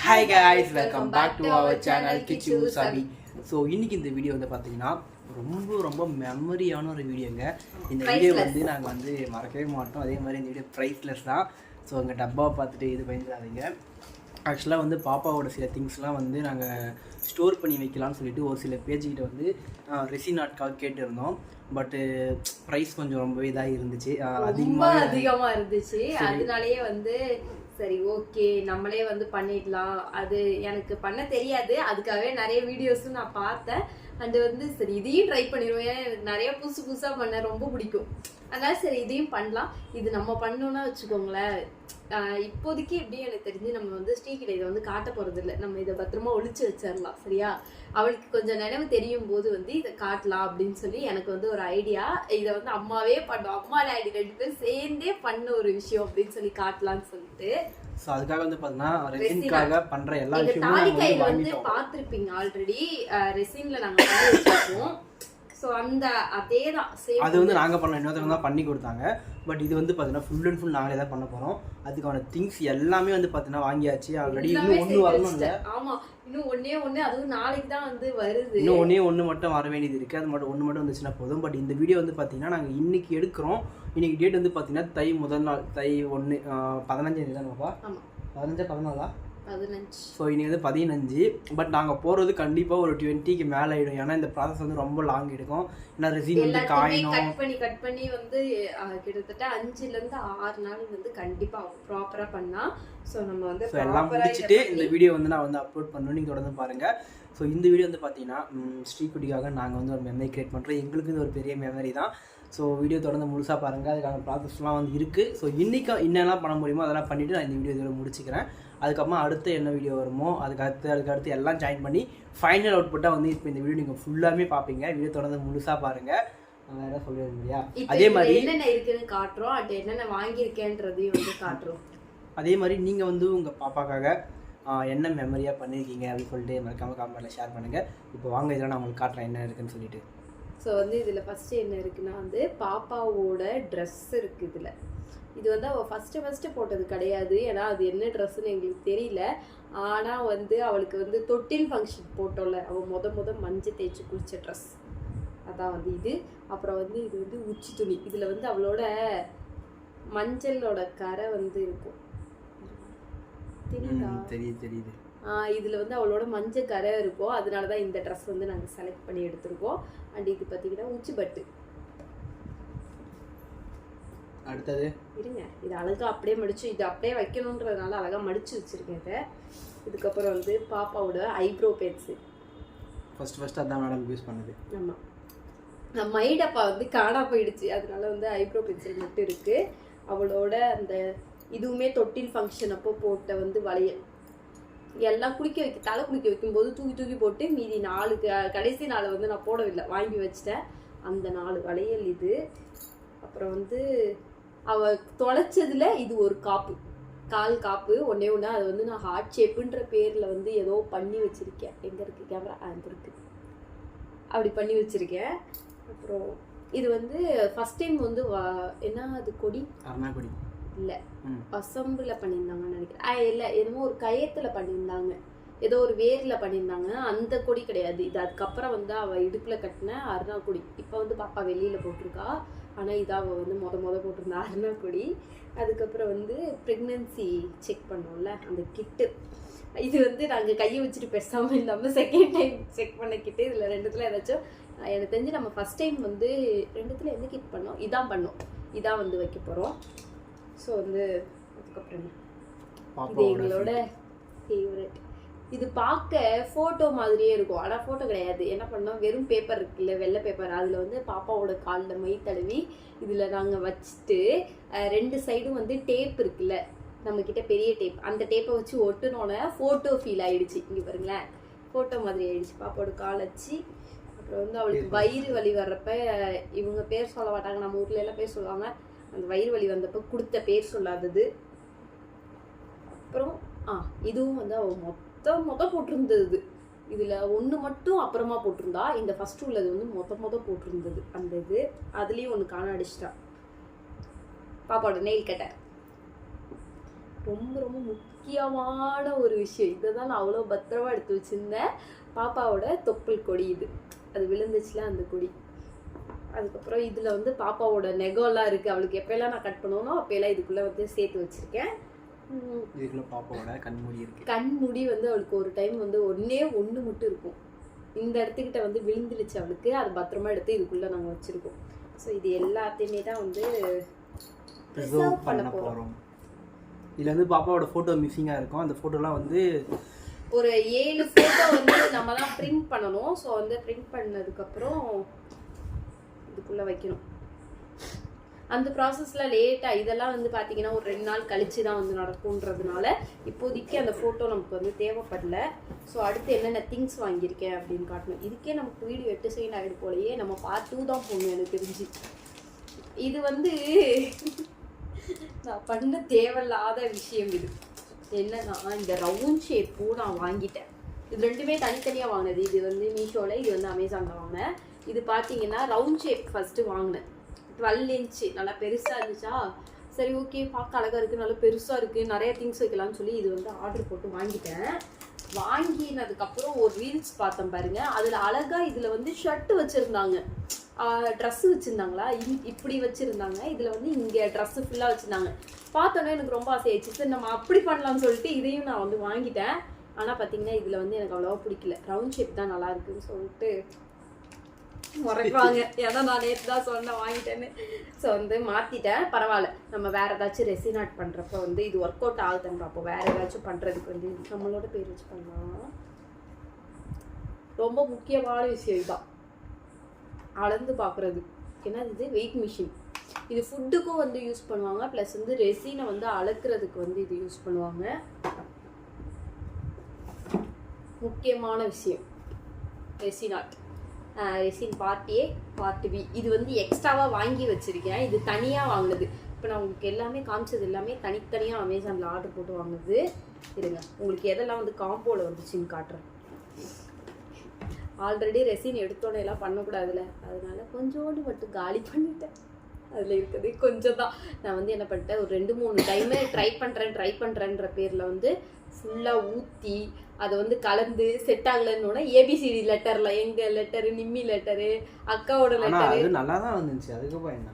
Hi guys, welcome back to our channel Kichu Sabi. So இன்னைக்கு இந்த video வந்து பார்த்தீங்கன்னா ரொம்ப மெமரியான ஒரு வீடியோங்க. இந்த வீடியோ வந்து நாங்கள் வந்து மறக்கவே மாட்டோம். அதே மாதிரி இந்த வீடியோ ப்ரைஸ்லெஸ் தான். ஸோ எங்கள் டப்பாவை பார்த்துட்டு இது பயந்துடாதீங்க. ஆக்சுவலாக வந்து பாப்பாவோட சில திங்ஸ்லாம் வந்து நாங்கள் ஸ்டோர் பண்ணி வைக்கலாம்னு சொல்லிட்டு ஒரு சில பேஜ்கிட்ட வந்து ரெசின் ஆர்ட்காக கேட்டிருந்தோம். பட்டு ப்ரைஸ் கொஞ்சம் ரொம்பவே இதாக இருந்துச்சு, அதிகமாக இருந்துச்சு. அதனாலேயே வந்து சரி ஓகே நம்மளே வந்து பண்ணிடலாம். அது எனக்கு பண்ண தெரியாது, அதுக்காகவே நிறைய வீடியோஸும் நான் பார்த்தேன். அண்டு வந்து சரி இதையும் ட்ரை பண்ணிடுவேன். எனக்கு நிறைய புதுசாக பண்ண ரொம்ப பிடிக்கும். அதனால சரி இதையும் பண்ணலாம். இது நம்ம பண்ணோன்னா வச்சுக்கோங்களேன், இப்போதைக்கு எப்படி எனக்கு தெரிஞ்சு நம்ம வந்து ஸ்ரீகிட்ட இதை வந்து காட்ட போறது இல்லை. நம்ம இதை பத்திரமா ஒழிச்சு வச்சிடலாம். சரியா, அவளுக்கு கொஞ்சம் நினைவு தெரியும் போது வந்து இதை காட்டலாம் அப்படின்னு சொல்லி எனக்கு வந்து ஒரு ஐடியா. இதை வந்து அம்மாவே பண்ணோம், அம்மா டாடி 2 பேரும் சேர்ந்தே பண்ண ஒரு விஷயம் அப்படின்னு சொல்லி காட்டலாம்னு சொல்லிட்டு. ஸோ அதுக்காக வந்து பார்த்தீங்கன்னா ரெசின்காக பண்ணுற எல்லா விஷயமும் தாலிக்காயில் வந்து பார்த்துருப்பீங்க ஆல்ரெடி. ரெசின்ல நாங்கள் பண்ணி வச்சிருக்கோம். ஸோ அந்த அதே தான் அது வந்து நாங்கள் பண்ணோம், இன்னொருத்தவங்க தான் பண்ணி கொடுத்தாங்க. பட் இது வந்து பார்த்தீங்கன்னா ஃபுல் அண்ட் ஃபுல் நாங்களே தான் பண்ண போகிறோம். அதுக்கான திங்ஸ் எல்லாமே வந்து பார்த்தீங்கன்னா வாங்கியாச்சு ஆல்ரெடி. இன்னும் ஒன்று வரணும் இல்லை? ஆமாம், இன்னும் ஒன்று அதுவும் நாளைக்கு தான் வந்து வருது. இன்னும் ஒன்று மட்டும் வர வேண்டியது இருக்குது. அது மட்டும் ஒன்று வந்துச்சுன்னா போதும். பட் இந்த வீடியோ வந்து பார்த்தீங்கன்னா நாங்கள் இன்றைக்கி எடுக்கிறோம். இன்றைக்கி டேட் வந்து பார்த்தீங்கன்னா தை முதல் நாள், தை 1 15 தானேப்பா? ஆமாம், 15 14 15. ஸோ இன்னைக்கு வந்து 15. பட் நாங்கள் போகிறது கண்டிப்பாக ஒரு 20க்கு மேலே ஆகிடும். ஏன்னா இந்த ப்ராசஸ் வந்து ரொம்ப லாங் எடுக்கும். ஏன்னா ரெசின் வந்து காயணும். கட் பண்ணி வந்து கிட்டத்தட்ட 5லேருந்து 6 நாள் வந்து கண்டிப்பாக ப்ராப்பராக பண்ணால். ஸோ நம்ம வந்து எல்லாம் முடிச்சுட்டு இந்த வீடியோ வந்து நான் வந்து அப்லோட் பண்ணணும். நீங்கள் தொடர்ந்து பாருங்கள். ஸோ இந்த வீடியோ வந்து பார்த்தீங்கன்னா ஸ்ரீகுட்டிக்காக நாங்கள் வந்து ஒரு மெமரி கிரியேட் பண்ணுறோம். எங்களுக்கு இது ஒரு பெரிய மெமரி தான். ஸோ வீடியோ தொடர்ந்து முழுசாக பாருங்கள். அதுக்கான ப்ராசஸ்லாம் வந்து இருக்குது. ஸோ இன்றைக்கி என்னெல்லாம் பண்ண முடியுமோ அதெல்லாம் பண்ணிவிட்டு நான் இந்த வீடியோ இதோட முடிச்சுக்கிறேன். அதுக்கப்புறமா அடுத்து என்ன வீடியோ வருமோ அதுக்கு எல்லாம் ஜாயின் பண்ணி ஃபைனல் அவுட்புட்டாக வந்து இப்போ இந்த வீடியோ நீங்கள் ஃபுல்லாமே பார்ப்பீங்க. வீடியோ தொடர்ந்து முழுசாக பாருங்கள். வேறு சொல்லிடுங்க இல்லையா? அதே மாதிரி என்னென்ன இருக்குன்னு காட்டுறோம், அது என்னென்ன வாங்கியிருக்கேன்றதையும் வந்து காட்டுறோம். அதே மாதிரி நீங்கள் வந்து உங்கள் பாப்பாக்காக என்ன மெமரியாக பண்ணியிருக்கீங்க அப்படின்னு சொல்லிட்டு மறக்காமல் காமெண்ட்டில் ஷேர் பண்ணுங்கள். இப்போ வாங்க இதெல்லாம் நான் உங்களுக்கு காட்டுறேன் என்ன இருக்குன்னு சொல்லிட்டு. ஸோ வந்து இதில் ஃபஸ்ட்டு என்ன இருக்குன்னா வந்து பாப்பாவோட ட்ரெஸ் இருக்குது. இதில் இது வந்து அவள் ஃபஸ்ட்டு போட்டது கிடையாது. ஏன்னா அது என்ன ட்ரெஸ்ஸுன்னு எங்களுக்கு தெரியல. ஆனால் வந்து அவளுக்கு வந்து தொட்டில் ஃபங்க்ஷன் போட்டோம்ல, அவள் முத மஞ்சள் தேய்ச்சி குளிச்ச ட்ரெஸ் அதான் வந்து இது. அப்புறம் வந்து இது வந்து உச்சி துணி. இதில் வந்து அவளோட மஞ்சளோட கரை வந்து இருக்கும், தெரியுது. இதில் வந்து அவளோட மஞ்சள் கரை இருக்கும். அதனால தான் இந்த ட்ரெஸ் வந்து நாங்கள் செலக்ட் பண்ணி எடுத்துருக்கோம். அண்ட் இது பார்த்தீங்கன்னா உச்சி பட்டு. அடுத்தது இருங்க, இது அழகாக அப்படியே மடிச்சு, இது அப்படியே வைக்கணுன்றதுனால அழகாக மடிச்சு வச்சுருக்கேன் இதை. இதுக்கப்புறம் வந்து பாப்பாவோட ஐப்ரோ பென்ஸு ஃபஸ்ட்டு அதான் மேடம் யூஸ் பண்ணுது. ஆமாம், நான் மைடப்பா வந்து காணா போயிடுச்சு. அதனால வந்து ஐப்ரோ பென்சில் மட்டும் இருக்குது. அவளோட அந்த இதுவுமே தொட்டில் ஃபங்க்ஷன் அப்போ போட்ட வந்து வளையல். எல்லாம் தலை குளிக்க வைக்கும்போது தூக்கி போட்டு மீதி 4 கடைசி 4 வந்து நான் போடவில்லை, வாங்கி வச்சிட்டேன். அந்த 4 வளையல் இது. அப்புறம் வந்து அவள் தொலைச்சதுல இது ஒரு காப்பு, கால் காப்பு ஒன்று. அது வந்து நான் ஹார்ட் ஷேப்புன்ற பேரில் வந்து ஏதோ பண்ணி வச்சுருக்கேன். எங்கே இருக்குது கேமரா? அது இருக்குது, அப்படி பண்ணி வச்சுருக்கேன். அப்புறம் இது வந்து ஃபஸ்ட் டைம் வந்து என்ன அது கொடி, அருணாக்கொடி இல்லை பசம்பில் பண்ணியிருந்தாங்கன்னு நினைக்கிறேன். இல்லை என்னமோ ஒரு கயத்தில் பண்ணியிருந்தாங்க, ஏதோ ஒரு வேரில் பண்ணியிருந்தாங்க. அந்த கொடி கிடையாது இது. அதுக்கப்புறம் வந்து அவள் இடுப்பில் கட்டின அருணா கொடி. இப்போ வந்து பாப்பா வெளியில் போட்டிருக்கா. ஆனால் இதை அவள் வந்து முத போட்டிருந்தா அருணா கொடி. அதுக்கப்புறம் வந்து ப்ரெக்னன்சி செக் பண்ணோம்ல அந்த கிட்டு. இது வந்து நாங்கள் கையை வச்சுட்டு பேசாமல் இல்லாமல் செகண்ட் டைம் செக் பண்ண கிட்டு. இதில் 2த்துல ஏதாச்சும் எனக்கு தெரிஞ்சு நம்ம ஃபஸ்ட் டைம் வந்து 2த்துல எந்த கிட் பண்ணோம், இதான் வந்து வைக்க போகிறோம். ஸோ வந்து அதுக்கப்புறம் இது எங்களோட ஃபேவரட். இது பார்க்க ஃபோட்டோ மாதிரியே இருக்கும், ஆனால் ஃபோட்டோ கிடையாது. என்ன பண்ணோம், வெறும் பேப்பர் இருக்குல்ல, வெள்ளை பேப்பர், அதில் வந்து பாப்பாவோட காலில் மை தடவி இதில் நாங்கள் வச்சுட்டு 2 சைடும் வந்து டேப் இருக்குல்ல நம்மக்கிட்ட, பெரிய டேப், அந்த டேப்பை வச்சு ஒட்டுனோன்னே ஃபோட்டோ ஃபீல் ஆகிடுச்சு. இங்கே பாருங்களேன், ஃபோட்டோ மாதிரி ஆகிடுச்சு. பாப்பாவோட கால் வச்சு. அப்புறம் வந்து அவளுக்கு வயிறு வலி வர்றப்ப, இவங்க பேர் சொல்ல மாட்டாங்க, நம்ம ஊரில் எல்லாம் பேர் சொல்லுவாங்க. அந்த வயிறு வலி வந்தப்போ கொடுத்த பேர் சொல்லாதது. அப்புறம் இதுவும் வந்து அவள் மொத போட்டிருந்தது. இதில் 1 மட்டும் அப்புறமா போட்டிருந்தா. இந்த ஃபஸ்ட்டு உள்ளது வந்து மொத போட்டிருந்தது அந்த இது. அதுலேயும் ஒன்று காண அடிச்சிட்டா. பாப்பாவோட நெயில் கட்டர். ரொம்ப ரொம்ப முக்கியமான ஒரு விஷயம். இதை தான் நான் அவ்வளோ பத்திரமா எடுத்து வச்சுருந்தேன். பாப்பாவோட தொப்புள் கொடி இது, அது விழுந்துச்சுல அந்த கொடி. அதுக்கப்புறம் இதில் வந்து பாப்பாவோட நெகம்லாம் இருக்குது. அவளுக்கு எப்போல்லாம் நான் கட் பண்ணுவோனோ அப்போல்லாம் இதுக்குள்ளே வந்து சேர்த்து வச்சுருக்கேன். இதுக்குள்ள பாப்பாவோட கண்மூடி இருக்குது. கண்மூடி வந்து அவளுக்கு ஒரு டைம் வந்து ஒன்று மட்டும் இருக்கும். இந்த இடத்துக்கிட்ட வந்து விழுந்துடுச்சு அவளுக்கு. அது பத்திரமா எடுத்து இதுக்குள்ளே நாங்கள் வச்சுருக்கோம். ஸோ இது எல்லாத்தையுமே தான் வந்து ப்ரிசர்வ் பண்ண போகிறோம். இதில் வந்து பாப்பாவோட ஃபோட்டோ மிஸ்ஸிங்காக இருக்கும். அந்த ஃபோட்டோலாம் வந்து ஒரு 7 ஃபோட்டோ வந்து நம்ம தான் பிரிண்ட் பண்ணணும். ஸோ வந்து பிரிண்ட் பண்ணதுக்கப்புறம் இதுக்குள்ளே வைக்கணும். அந்த ப்ராசஸில் லேட்டாக இதெல்லாம் வந்து பார்த்தீங்கன்னா ஒரு 2 நாள் கழிச்சு தான் வந்து நடக்கும்ன்றதுனால இப்போதைக்கு அந்த ஃபோட்டோ நமக்கு வந்து தேவைப்படல. ஸோ அடுத்து என்னென்ன திங்ஸ் வாங்கியிருக்கேன் அப்படின்னு காட்டணும். இதுக்கே நமக்கு வீடியோ 8 செகண்ட் ஆகிடும் போலயே. நம்ம பார்ட் 2 தான் போகணும் எனக்கு தெரிஞ்சு. இது வந்து நான் பண்ண தேவையில்லாத விஷயம். இது என்னன்னா, இந்த ரவுண்ட் ஷேப்பு நான் வாங்கிட்டேன். இது ரெண்டுமே தனித்தனியாக வாங்கினது. இது வந்து மீஷோவில், இது வந்து அமேசானில் வாங்கினேன். இது பார்த்தீங்கன்னா ரவுண்ட் ஷேப் ஃபஸ்ட்டு வாங்கினேன். 12 இன்ச்சு நல்லா பெருசாக இருந்துச்சா, சரி ஓகே பார்க்க அழகாக இருக்குது, நல்லா பெருசாக இருக்குது, நிறைய திங்ஸ் வைக்கலாம்னு சொல்லி இது வந்து ஆர்டர் போட்டு வாங்கிட்டேன். வாங்கினதுக்கப்புறம் ஒரு ரீல்ஸ் பார்த்தேன் பாருங்க. அதில் அழகாக இதில் வந்து ஷர்ட்டு வச்சுருந்தாங்க, ட்ரெஸ்ஸு வச்சுருந்தாங்களா, இப்படி வச்சுருந்தாங்க. இதில் வந்து இங்கே ட்ரெஸ்ஸு ஃபுல்லாக வச்சுருந்தாங்க. பார்த்தோன்னே எனக்கு ரொம்ப ஆசையாயிடுச்சு. சரி நம்ம அப்படி பண்ணலாம்னு சொல்லிட்டு இதையும் நான் வந்து வாங்கிட்டேன். ஆனால் பார்த்தீங்கன்னா இதில் வந்து எனக்கு அவ்வளோவா பிடிக்கல. ரவுண்ட் ஷேப் தான் நல்லா இருக்குன்னு சொல்லிட்டு முறைப்பாங்க. ஏன்னா நான் நேற்று தான் சொன்னேன் வாங்கிட்டேன்னு. ஸோ வந்து மாற்றிட்டேன். பரவாயில்ல, நம்ம வேறு ஏதாச்சும் ரெசின் ஆர்ட் பண்ணுறப்ப வந்து இது ஒர்க் அவுட் ஆகுதுன்னு பார்ப்போம். வேறு ஏதாச்சும் பண்ணுறதுக்கு வந்து நம்மளோட பேர் வச்சு பண்ணலாம். ரொம்ப முக்கியமான விஷயம் இதுதான், அளந்து பார்க்குறது. ஏன்னா இது வெயிட் மிஷின். இது ஃபுட்டுக்கும் வந்து யூஸ் பண்ணுவாங்க, ப்ளஸ் வந்து ரெசினை வந்து அளக்குறதுக்கு வந்து இது யூஸ் பண்ணுவாங்க. முக்கியமான விஷயம் resin art. Resin part A, part B. இது வந்து எக்ஸ்ட்ராவாக வாங்கி வச்சுருக்கேன். இது தனியாக வாங்கினது. இப்போ நான் உங்களுக்கு எல்லாமே காமிச்சது எல்லாமே தனித்தனியாக அமேசானில் ஆர்டர் போட்டு வாங்குது. இருங்க உங்களுக்கு எதெல்லாம் வந்து காம்போவில் வந்துச்சுன்னு காட்டுறேன். ஆல்ரெடி ரெசின் எடுத்தோன்னே எல்லாம் பண்ணக்கூடாதுல்ல, அதனால கொஞ்சோண்டு மட்டும் காலி பண்ணிட்டேன். அதில் இருக்குது கொஞ்சம் தான். நான் வந்து என்ன பண்ணிட்டேன், ஒரு 2-3 டைமே ட்ரை பண்ணுறேன்ற பேரில் வந்து ஃபுல்லாக ஊற்றி அதை வந்து கலந்து செட் ஆகலன்னு ஏபிசிடி லெட்டரில் எங்கள் லெட்டரு, நிம்மி லெட்டரு, அக்காவோட லெட்டரு நல்லா தான் வந்துச்சு. அதுக்கப்புறம் என்ன?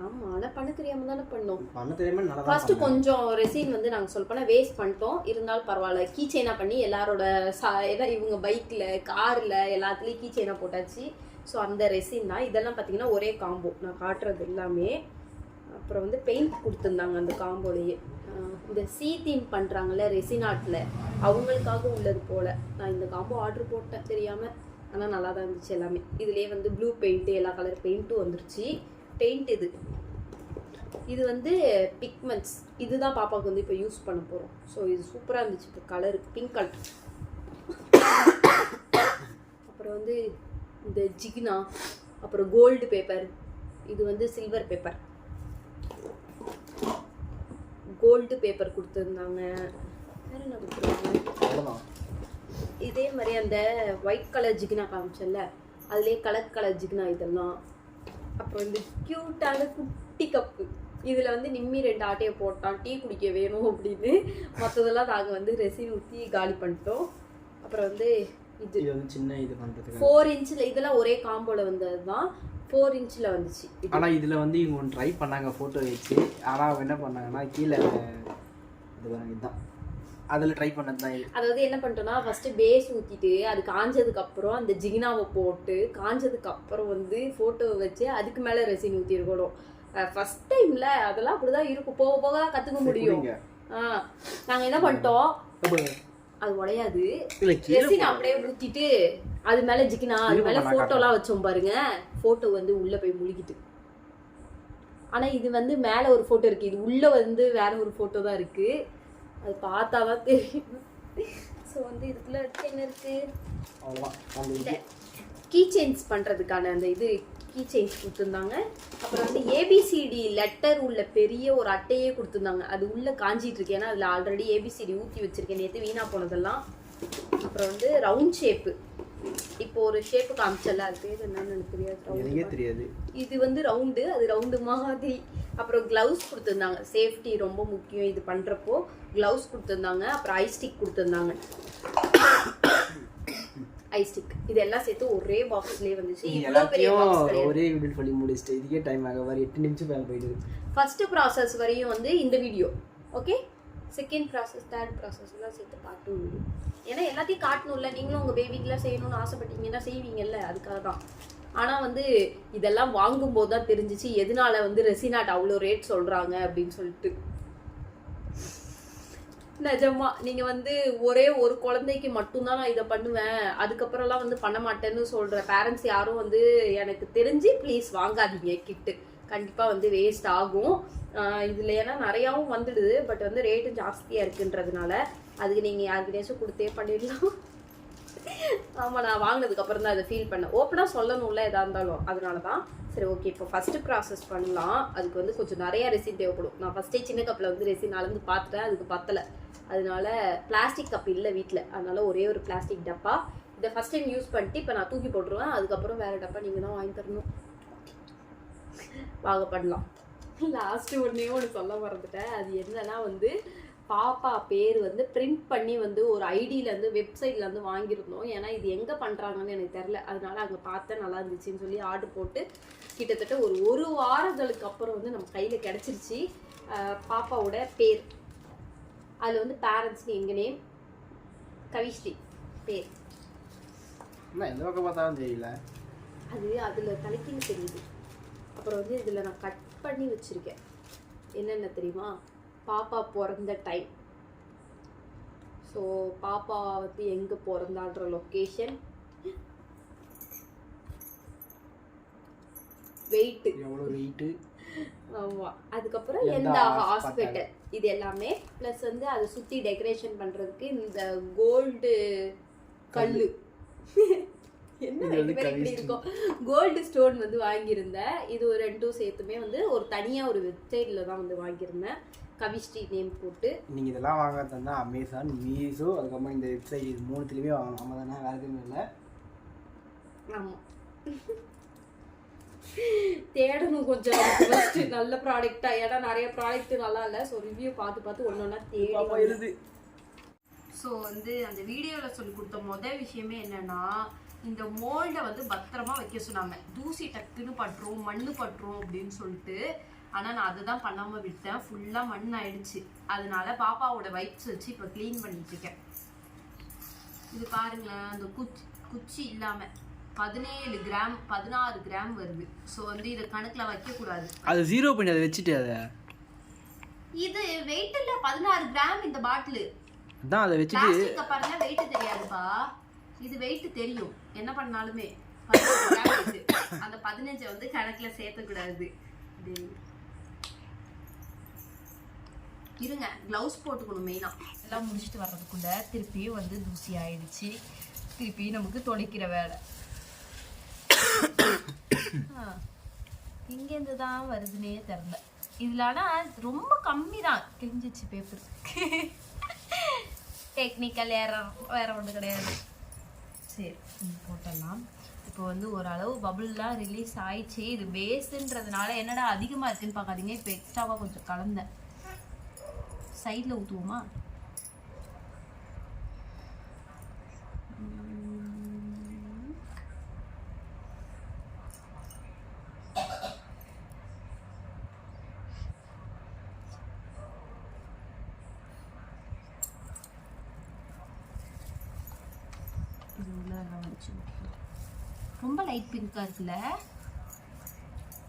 ஆமாம், ஆனால் பண்ண தெரியாமல் தானே பண்ணோம். பண்ண தெரியாமல் நல்லா. ஃபஸ்ட்டு கொஞ்சம் ரெசின் வந்து நாங்கள் சொல்லப்போனால் வேஸ்ட் பண்ணிட்டோம். இருந்தாலும் பரவாயில்ல, கீ செயினாக பண்ணி எல்லாரோட ஏன்னா இவங்க பைக்கில், காரில் எல்லாத்துலேயும் கீ செயினாக போட்டாச்சு. ஸோ அந்த ரெசின் தான். இதெல்லாம் பார்த்தீங்கன்னா ஒரே காம்போ நான் காட்டுறது எல்லாமே. அப்புறம் வந்து பெயிண்ட் கொடுத்துருந்தாங்க அந்த காம்போலேயே. இந்த சி தீம் பண்ணுறாங்கல்ல ரெசின் ஆர்ட்டில், அவங்களுக்காக உள்ளது போல். நான் இந்த காம்போ ஆர்டர் போட்டேன் தெரியாமல். ஆனால் நல்லா தான் இருந்துச்சு எல்லாமே. இதுலேயே வந்து ப்ளூ பெயிண்ட்டு, எல்லா கலர் பெயிண்ட்டும் வந்துருச்சு. பெயிண்ட் இது வந்து பிக்மெண்ட்ஸ். இதுதான் பாப்பாவுக்கு வந்து இப்போ யூஸ் பண்ண போகிறோம். ஸோ இது சூப்பராக இருந்துச்சு. இப்போ கலர் பிங்க் கலர். அப்புறம் வந்து இந்த ஜிகினா, அப்புறம் கோல்டு பேப்பர், இது வந்து சில்வர் பேப்பர், கோல்டு பேப்பர் கொடுத்துருந்தாங்க. வேறு என்ன கொடுத்துருந்தாங்க? இதே மாதிரி அந்த ஒயிட் கலர் ஜிகினா காமிச்சல, அதுலேயே கலர் ஜிகினா இதெல்லாம். அப்புறம் வந்து க்யூட்டான குட்டி கப்பு. இதில் வந்து நிம்மி 2 ஆட்டையை போட்டான், டீ குடிக்க வேணும் அப்படின்னு. மற்றதெல்லாம் நாங்கள் வந்து ரெசின் ஊற்றி காலி பண்ணிட்டோம். அப்புறம் வந்து இது சின்ன இது பண்ணுறதுக்கு 4 இன்ச்சில், இதெல்லாம் ஒரே காம்போவில் வந்தது தான். 4 இன்ச்சில் வந்துச்சு. ஆனால் இதில் வந்து இவங்க ஒன்று ட்ரை பண்ணாங்க ஃபோட்டோ வச்சு. ஆனால் அவங்க என்ன பண்ணாங்கன்னா கீழே இதுதான் அதில் ட்ரை பண்ணது தான். அதாவது என்ன பண்ணிட்டோன்னா, ஃபஸ்ட்டு பேஸ் ஊற்றிட்டு அது காஞ்சதுக்கப்புறம் அந்த ஜிகினாவை போட்டு, காஞ்சதுக்கப்புறம் வந்து ஃபோட்டோ வச்சு அதுக்கு மேலே ரெசின் ஊற்றிருக்கணும். ஃபஸ்ட் டைமில் அதெல்லாம் அப்படி தான் இருக்கும். போக போக தான் கற்றுக்க முடியும். நாங்கள் என்ன பண்ணிட்டோம், அது உடையாது, ரெசின் அப்படியே ஊற்றிட்டு அது மேலே ஜிகினா, அது மேலே ஃபோட்டோலாம் வச்சோம் பாருங்க. ஃபோட்டோ வந்து உள்ளே போய் முழுகிட்டு. ஆனால் இது வந்து மேலே ஒரு ஃபோட்டோ இருக்குது, இது உள்ளே வந்து வேற ஒரு ஃபோட்டோ தான் இருக்குது. அது பார்த்தா தான் தெரியும். ஸோ வந்து இதுக்குள்ள என்ன இருக்குது, கீ செயின்ஸ் பண்ணுறதுக்கான அந்த இது கீ செயின்ஸ் கொடுத்துருந்தாங்க. அப்புறம் வந்து ஏபிசிடி லெட்டர் உள்ள பெரிய ஒரு அட்டையே கொடுத்துருந்தாங்க. அது உள்ளே காஞ்சிட்டு இருக்கு, ஏன்னா அதில் ஆல்ரெடி ஏபிசிடி ஊற்றி வச்சுருக்கேன் நேற்று வீணாக போனதெல்லாம். அப்புறம் வந்து ரவுண்ட் ஷேப்பு, இப்போ ஒரு ஷேப்பு காமிச்சல, அது பேர் என்னன்னு எனக்கு தெரியாது. எனக்கே தெரியாது. இது வந்து ரவுண்டு, அது ரவுண்டு மாதிரி. அப்புறம் க்ளவுஸ் கொடுத்துருந்தாங்க, சேஃப்டி ரொம்ப முக்கியம் இது பண்ணுறப்போ. க்ளவுஸ் கொடுத்துருந்தாங்க, அப்புறம் ஐ ஸ்டிக் கொடுத்துருந்தாங்க. ஐ ஸ்டிக் இதெல்லாம் சேர்த்து ஒரே பாக்ஸ்லேயே வந்துச்சு. இவ்வளோ பெரிய பாக்ஸ் கிடையாது. ஒரே வீடியோ சொல்லி முடிச்சிட்டு இதுக்கே டைம் ஆக வர 8 நிமிஷம் மேலே போயிடுது. ஃபர்ஸ்ட் ப்ராசஸ் வரையும் வந்து இந்த video okay. Second process, third ப்ராசஸ்லாம் சேர்த்து பார்ட் 2 வீடியோ. ஏன்னா எல்லாத்தையும் காட்டணும்ல, நீங்களும் உங்கள் பேபிக்கெலாம் செய்யணும்னு ஆசைப்பட்டீங்கன்னா செய்வீங்கல்ல, அதுக்காக தான். ஆனால் வந்து இதெல்லாம் வாங்கும்போது தான் தெரிஞ்சிச்சு எதனால வந்து ரெசினாட் அவ்வளோ ரேட் சொல்கிறாங்க அப்படின்னு சொல்லிட்டு. நிஜமா நீங்கள் வந்து ஒரே ஒரு குழந்தைக்கு மட்டும்தான் நான் இதை பண்ணுவேன், அதுக்கப்புறம்லாம் வந்து பண்ண மாட்டேன்னு சொல்கிற பேரண்ட்ஸ் யாரும் வந்து எனக்கு தெரிஞ்சு ப்ளீஸ் வாங்காதீங்க கிட்டு. கண்டிப்பாக வந்து வேஸ்ட் ஆகும் இதில். ஏன்னா நிறையாவும் வந்துடுது, பட் வந்து ரேட்டும் ஜாஸ்தியாக இருக்குன்றதுனால அதுக்கு நீங்கள் யாருக்கிட்டேச்சும் கொடுத்தே பண்ணிடலாம். ஆமாம், நான் வாங்கினதுக்கப்புறம் தான் அதை ஃபீல் பண்ணேன். ஓப்பனாக சொல்லணும்ல எதாக இருந்தாலும், அதனால தான். சரி ஓகே, இப்போ ஃபஸ்ட்டு ப்ராசஸ் பண்ணலாம். அதுக்கு வந்து கொஞ்சம் நிறையா ரெசின் தேவைப்படும். நான் ஃபஸ்ட்டே சின்ன கப்பில் வந்து ரெசின் அளந்து பார்த்துட்டேன், அதுக்கு பத்தலை. அதனால பிளாஸ்டிக் கப் இல்லை வீட்டில், அதனால ஒரே ஒரு பிளாஸ்டிக் டப்பா. இதை ஃபஸ்ட் டைம் யூஸ் பண்ணிட்டு இப்போ நான் தூக்கி போட்டுருவேன். அதுக்கப்புறம் வேறு டப்பா நீங்கள் தான் வாங்கி தரணும். வாங்க பண்ணலாம். லாஸ்ட்டு ஒன்று சொல்ல மறந்துட்டேன். அது என்னன்னா வந்து பாப்பா பேர் வந்து பிரிண்ட் பண்ணி வந்து ஒரு ஐடியிலேருந்து வெப்சைட்லேருந்து வாங்கியிருந்தோம். ஏன்னா இது எங்கே பண்ணுறாங்கன்னு எனக்கு தெரில, அதனால அங்கே பார்த்தேன் நல்லா இருந்துச்சுன்னு சொல்லி ஆர்டர் போட்டு கிட்டத்தட்ட ஒரு வாரங்களுக்கு அப்புறம் வந்து நம்ம கையில் கிடச்சிருச்சு. பாப்பாவோட பேர் அதில் வந்து பேரண்ட்ஸ்னு எங்கள் நேம் கவிஸ்ரீ பேர். எந்த பக்கம் பார்த்தாலும் தெரியல, அது அதில் தலைக்கின்னு தெரியுது. அப்புறம் வந்து இதில் நான் கட் பண்ணி வச்சுருக்கேன். என்னென்ன தெரியுமா, பாப்பா பிறந்த டைம், ஸோ பாப்பா வந்து எங்கே பிறந்தான்ற லொக்கேஷன், வெயிட்டு, எவ்வளோ வெயிட்டு, ஆமாம், அதுக்கப்புறம் எந்த ஹாஸ்பிட்டல், இது எல்லாமே. ப்ளஸ் வந்து அதை சுற்றி டெக்கரேஷன் பண்ணுறதுக்கு இந்த கோல்டு கல் என்ன இப்படி இருக்கும், கோல்டு ஸ்டோன் வந்து வாங்கியிருந்தேன். இது ஒரு 2 சேர்த்துமே வந்து ஒரு தனியாக ஒரு வெப்சைட்டில் தான் வந்து வாங்கியிருந்தேன், கவிஸ்ரீ நேம் போட்டு. நீங்கள் இதெல்லாம் வாங்குறதா இருந்தால் அமேசான், மீஷோ, அதுக்கப்புறம் இந்த வெப்சைட், இது 3த்துலேயுமே வாங்கணும். ஆமாம் தானே, வேறு எதுவும் இல்லை. ஆமாம், தேடணும் கொஞ்சம் ஃபர்ஸ்ட் நல்ல ப்ராடக்டா. ஏன்னா நிறைய ப்ராடக்ட் நல்லா இல்லை, ஸோ ரிவ்யூ பார்த்து ஒன்றா தேடி. ஸோ வந்து அந்த வீடியோவில் சொல்லி கொடுத்த விஷயமே என்னன்னா, இந்த மோல்டை வந்து பத்திரமா வைக்க சொன்னாங்க. தூசி டக்குன்னு பட்டுரும், மண்ணு பட்டுரும் அப்படின்னு சொல்லிட்டு. ஆனால் நான் அதை தான் பண்ணாமல் விட்டேன், ஃபுல்லாக மண் ஆயிடுச்சு. அதனால பாப்பாவோட வைப்ஸ் வச்சு இப்போ க்ளீன் பண்ணிட்டு இருக்கேன். இது பாருங்களேன், அந்த குச்சி இல்லாமல் 17 கிராம் 16 கிராம் வருது. ஸோ வந்து இதை கணக்கில் வைக்கக்கூடாது, அது 0 பண்ணி அதை வச்சுட்டு. அதை இது வெயிட் இல்லை, 16 கிராம் இந்த பாட்டிலு தான். அதை வச்சுட்டு பாருங்க, வெயிட் தெரியாதுப்பா, இது வெயிட் தெரியும் என்ன பண்ணாலுமே. 15 கிராம், அந்த 15 வந்து கணக்கில் சேர்த்தக்கூடாது. இருங்க, க்ளவுஸ் போட்டுக்கணும் மெயினாக. எல்லாம் முடிச்சுட்டு வர்றதுக்குள்ள திருப்பியும் வந்து தூசி ஆயிடுச்சு. திருப்பி நமக்கு தொலைக்கிற வேலை. இங்கேருந்து தான் வருதுன்னே தெரில. இதில் ஆனால் ரொம்ப கம்மி தான் கிழிஞ்சிச்சு பேப்பர். டெக்னிக்கல் ஏரர், வேற ஒன்று கிடையாது. சரி போட்டலாம். இப்போ வந்து ஓரளவு பபுள்லாம் ரிலீஸ் ஆயிடுச்சு. இது பேஸுன்றதுனால என்னடா அதிகமாக இருக்குன்னு பார்க்காதீங்க, இப்போ எக்ஸ்ட்ராவாக கொஞ்சம் கலந்தேன். சைடில் ஊற்றுவோமா? இது உள்ளெல்லாம் வச்சு ரொம்ப லைட் பிங்காக இருக்குல்ல.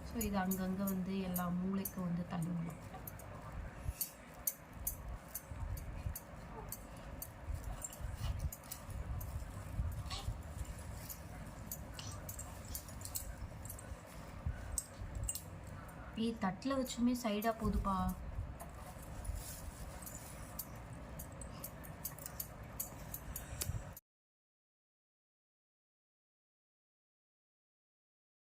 ஸோ இது அங்கங்கே வந்து எல்லா மூளைக்கும் வந்து தள்ளுவோம். தட்டில் வச்சுமே சைடாக போகுதுப்பா.